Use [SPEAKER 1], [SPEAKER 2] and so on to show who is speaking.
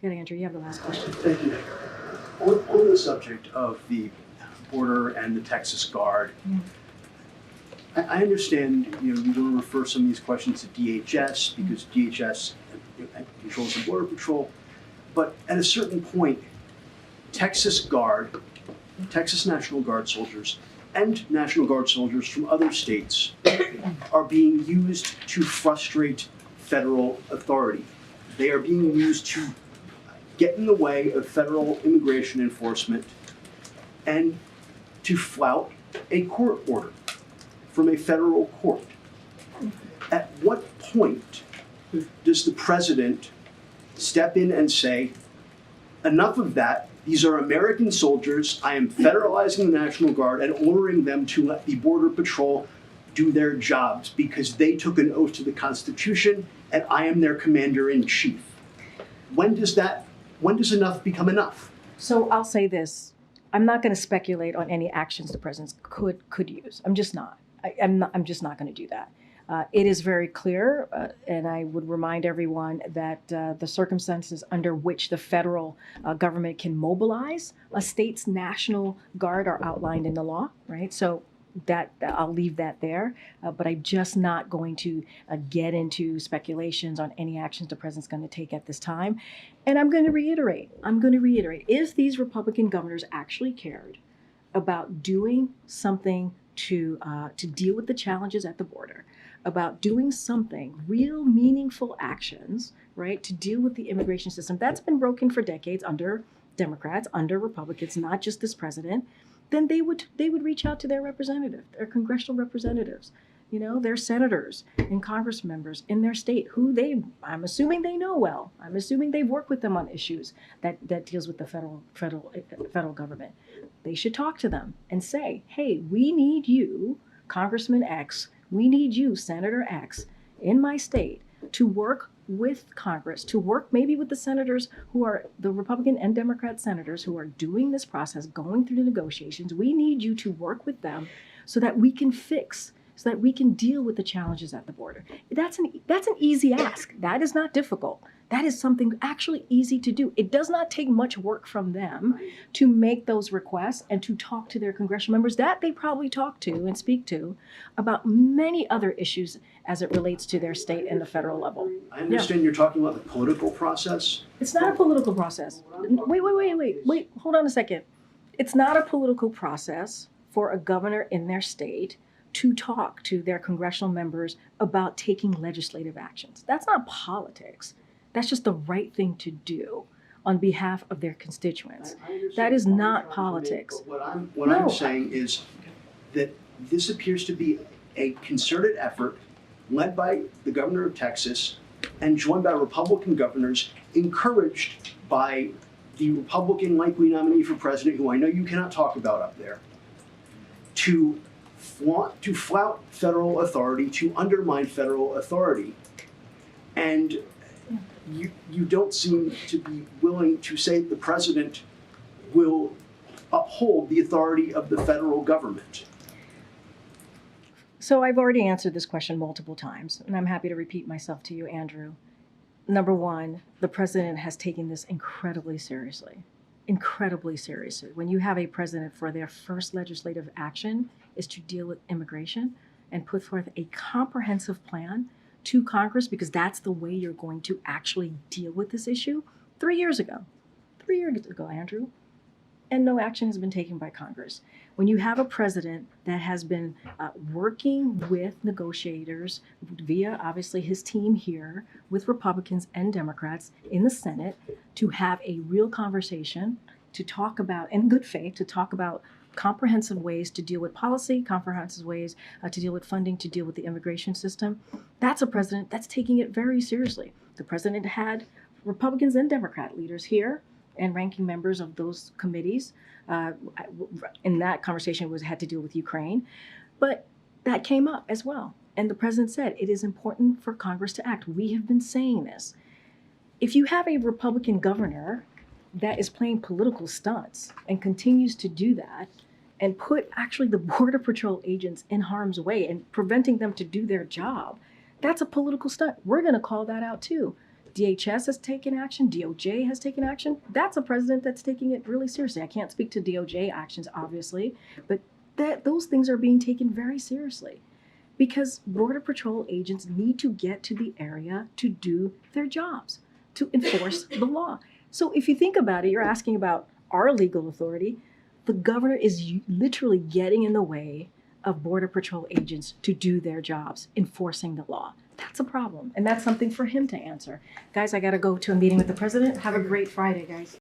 [SPEAKER 1] Go ahead, Andrew, you have the last question.
[SPEAKER 2] Thank you. On the subject of the border and the Texas Guard, I understand you want to refer some of these questions to DHS because DHS controls the Border Patrol, but at a certain point, Texas Guard, Texas National Guard soldiers, and National Guard soldiers from other states are being used to frustrate federal authority. They are being used to get in the way of federal immigration enforcement and to flout a court order from a federal court. At what point does the president step in and say, enough of that, these are American soldiers, I am federalizing the National Guard and ordering them to let the Border Patrol do their jobs because they took an oath to the Constitution and I am their commander-in-chief? When does enough become enough?
[SPEAKER 1] So I'll say this. I'm not going to speculate on any actions the president could use. I'm just not. I'm just not going to do that. It is very clear, and I would remind everyone that the circumstances under which the federal government can mobilize a state's National Guard are outlined in the law, right? So that I'll leave that there, but I'm just not going to get into speculations on any actions the president's going to take at this time. And I'm going to reiterate, if these Republican governors actually cared about doing something to deal with the challenges at the border, about doing something, real meaningful actions, right, to deal with the immigration system that's been broken for decades under Democrats, under Republicans, not just this president, then they would reach out to their their congressional representatives, their senators and Congress members in their state, who I'm assuming they know well. I'm assuming they've worked with them on issues that deals with the federal government. They should talk to them and say, hey, we need you, Congressman X, we need you, Senator X, in my state to work with Congress, to work maybe with the senators who are the Republican and Democrat senators who are doing this process, going through the negotiations. We need you to work with them so that we can so that we can deal with the challenges at the border. That's an easy ask. That is not difficult. That is something actually easy to do. It does not take much work from them to make those requests and to talk to their congressional members that they probably talk to and speak to about many other issues as it relates to their state and the federal level.
[SPEAKER 2] I understand you're talking about the political process.
[SPEAKER 1] It's not a political process. Wait, hold on a second. It's not a political process for a governor in their state to talk to their congressional members about taking legislative actions. That's not politics. That's just the right thing to do on behalf of their constituents. That is not politics.
[SPEAKER 2] But what I'm saying is that this appears to be a concerted effort led by the governor of Texas and joined by Republican governors, encouraged by the Republican likely nominee for president, who I know you cannot talk about up there, to flout federal authority, to undermine federal authority. And you don't seem to be willing to say the president will uphold the authority of the federal government.
[SPEAKER 1] So I've already answered this question multiple times, and I'm happy to repeat myself to you, Andrew. Number one, the president has taken this incredibly seriously. Incredibly seriously. When you have a president for their first legislative action is to deal with immigration and put forth a comprehensive plan to Congress, because that's the way you're going to actually deal with this issue. 3 years ago, Andrew, and no action has been taken by Congress. When you have a president that has been working with negotiators via obviously his team here with Republicans and Democrats in the Senate to have a real conversation, to talk about, in good faith, to talk about comprehensive ways to deal with policy, comprehensive ways to deal with funding, to deal with the immigration system, that's a president that's taking it very seriously. The president had Republicans and Democrat leaders here and ranking members of those committees. In that conversation had to deal with Ukraine, but that came up as well. And the president said, it is important for Congress to act. We have been saying this. If you have a Republican governor that is playing political stunts and continues to do that and put actually the Border Patrol agents in harm's way and preventing them to do their job, that's a political stunt. We're going to call that out too. DHS has taken action, DOJ has taken action. That's a president that's taking it really seriously. I can't speak to DOJ actions, obviously, but those things are being taken very seriously because Border Patrol agents need to get to the area to do their jobs, to enforce the law. So if you think about it, you're asking about our legal authority. The governor is literally getting in the way of Border Patrol agents to do their jobs, enforcing the law. That's a problem, and that's something for him to answer. Guys, I got to go to a meeting with the president. Have a great Friday, guys.